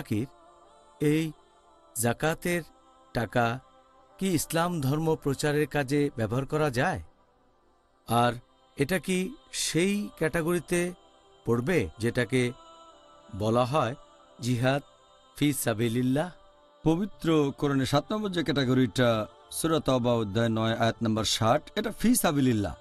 ফকির, এই জাকাতের টাকা কি ইসলাম ধর্ম প্রচারের কাজে ব্যবহার করা যায়? আর এটা কি সেই ক্যাটাগরিতে পড়বে যেটাকে বলা হয় জিহাদ ফি সাবিলিল্লাহ? পবিত্র কোরআনে 7 নম্বর যে ক্যাটাগরিটা, সূরা তাওবা অধ্যায় 9 আয়াত নম্বর 60, এটা ফি সাবিলিল্লাহ।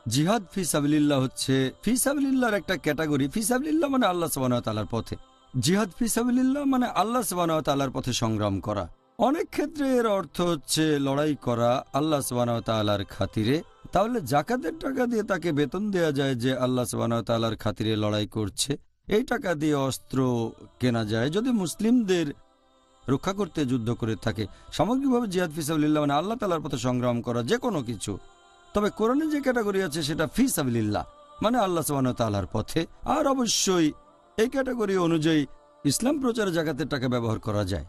জিহাদ ফি সাবিলিল্লাহ হচ্ছে ফি সাবিলিল্লাহর একটা ক্যাটাগরি। ফি সাবিলিল্লাহ মানে আল্লাহ সুবহানাহু ওয়া তাআলার পথে, জিহাদ ফি সাবিলিল্লাহ মানে আল্লাহ সুবহানাহু ওয়া তাআলার পথে সংগ্রাম করা। অনেক ক্ষেত্রে এর অর্থ হচ্ছে লড়াই করা আল্লাহ সুবহানাহু ওয়া তাআলার খাতিরে। তাহলে জাকাতের টাকা দিয়ে তাকে বেতন দেয়া যায় যে আল্লাহ সুবহানাহু ওয়া তাআলার খাতিরে লড়াই করছে। এই টাকা দিয়ে অস্ত্র কেনা যায় যদি মুসলিমদের রক্ষা করতে যুদ্ধ করে থাকে। সামগ্রিকভাবে জিহাদ ফি সাবিলিল্লাহ মানে আল্লাহ তাআলার পথে সংগ্রাম করা, যে কোনো কিছু। তবে কোরআনে যে ক্যাটাগরি আছে সেটা ফি সাবিলিল্লাহ মানে আল্লাহ সুবহানাহু ওয়া তাআলার পথে। আর অবশ্যই এই ক্যাটাগরি অনুযায়ী ইসলাম প্রচারে জাকাতের টাকা ব্যবহার করা যায়।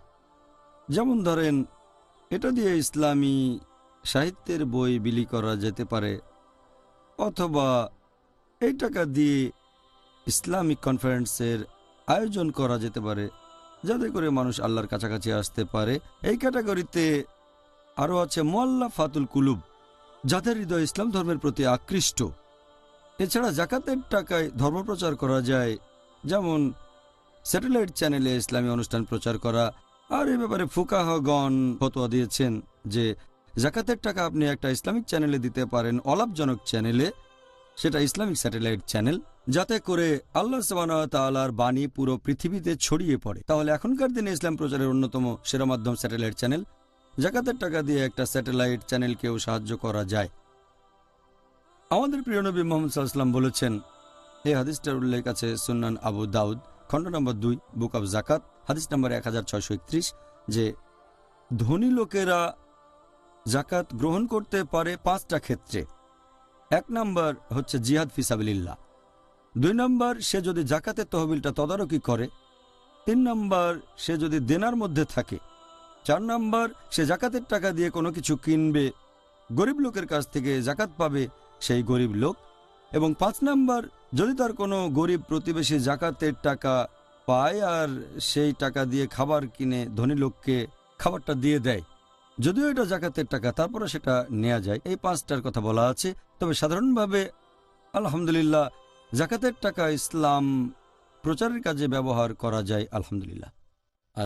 যেমন ধরেন, এটা দিয়ে ইসলামী সাহিত্যের বই বিলি করা যেতে পারে, অথবা এই টাকা দিয়ে ইসলামিক কনফারেন্সের আয়োজন করা যেতে পারে যাতে করে মানুষ আল্লাহর কাছাকাছি আসতে পারে। এই ক্যাটাগরিতে আরও আছে মুআল্লাফাতুল কুলুব, যাদের হৃদয় ইসলাম ধর্মের প্রতি আকৃষ্ট। এছাড়া জাকাতের টাকায় ধর্মপ্রচার করা যায়, যেমন স্যাটেলাইট চ্যানেলে ইসলামী অনুষ্ঠান প্রচার করা। আর এই ব্যাপারে ফুকাহাগণ ফতোয়া দিয়েছেন যে জাকাতের টাকা আপনি একটা ইসলামিক চ্যানেলে দিতে পারেন, অলাভজনক চ্যানেলে, সেটা ইসলামিক স্যাটেলাইট চ্যানেল, যাতে করে আল্লাহ সুবহানাহু ওয়া তাআলার বাণী পুরো পৃথিবীতে ছড়িয়ে পড়ে। তাহলে এখনকার দিনে ইসলাম প্রচারের অন্যতম সেরা মাধ্যম স্যাটেলাইট চ্যানেল। জাকাতের টাকা দিয়ে একটা স্যাটেলাইট চ্যানেলকেও সাহায্য করা যায়। আমাদের প্রিয় নবী মুহাম্মদ সাল্লাল্লাহু আলাইহি ওয়াসাল্লাম বলেছেন, এই হাদিসটার উল্লেখ আছে সুনান আবু দাউদ খণ্ড নম্বর 2 বুক অব জাকাত হাদিস নম্বর 1631, যে ধনী লোকেরা জাকাত গ্রহণ করতে পারে 5টা ক্ষেত্রে। 1 নম্বর হচ্ছে জিহাদ ফি সাবিলিল্লাহ, 2 নম্বর সে যদি জাকাতের তহবিলটা তদারকি করে, 3 নম্বর সে যদি দেনার মধ্যে থাকে, 4 নম্বর সে জাকাতের টাকা দিয়ে কোনো কিছু কিনবে, গরিব লোকের কাছ থেকে জাকাত পাবে সেই গরিব লোক, এবং 5 নম্বর যদি তার কোনো গরিব প্রতিবেশী জাকাতের টাকা পায় আর সেই টাকা দিয়ে খাবার কিনে ধনী লোককে খাবারটা দিয়ে দেয়, যদিও এটা জাকাতের টাকা তারপরে সেটা নেওয়া যায়। এই 5টার কথা বলা আছে। তবে সাধারণভাবে আলহামদুলিল্লাহ জাকাতের টাকা ইসলাম প্রচারের কাজে ব্যবহার করা যায়, আলহামদুলিল্লাহ। আর